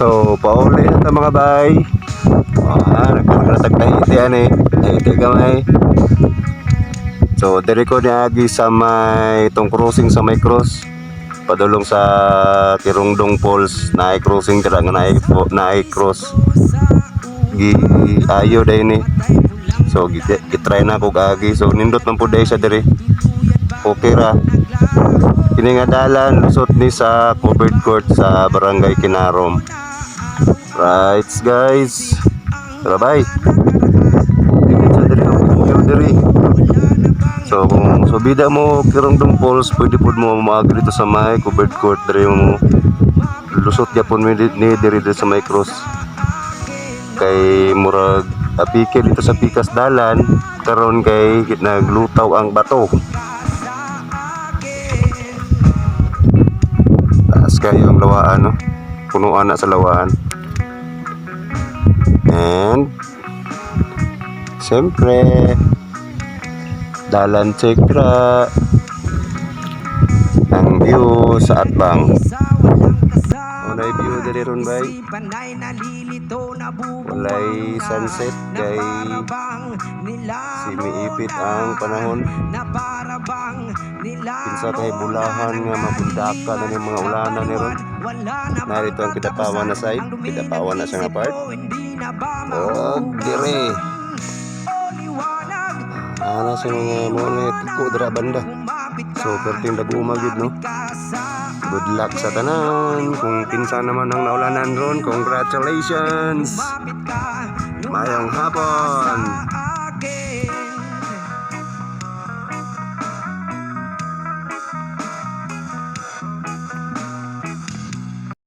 So, pauli na ito mga bay. Nagkakaratag tayo iti yan eh. Iti gamay. So, diri ko niagi sa may itong crossing sa may cross. Padulong sa Kirungdong Falls. Naay crossing dira nga naay cross. Ayo day ni. So, gitry na ko gagi. So, nindot man po day sa diri. Okay ra. Kini nga dalan lusot ni sa covered court sa Barangay Kinarom. Right guys. Tara bye. So kung subida mo Kirungdong Falls, pwede po mo maagi dito sa may covered court diri mo. Lusot gyapon mi ni diri sa may cross. Kay murag apike dito sa pikas dalan karon kay naglutaw ang bato. Taas kayo ang lawaan, no? Punuan na sa lawaan. And siyempre dalan tsekra ang view sa Atbang. Walay view diri ron bay. Walay sunset kay simiipit ang panahon. Kinsa kay bulahan nga mabundakan na mga ulanan ni ron. Narito ang Kidapawan na side. Kidapawan na siya nga part. Dire. Ana sa mga mga tiko dira banda. So perting dagumagid no. Good luck sa tanan. Kung kinsa naman ang naulanan ron, congratulations. Mayong hapon.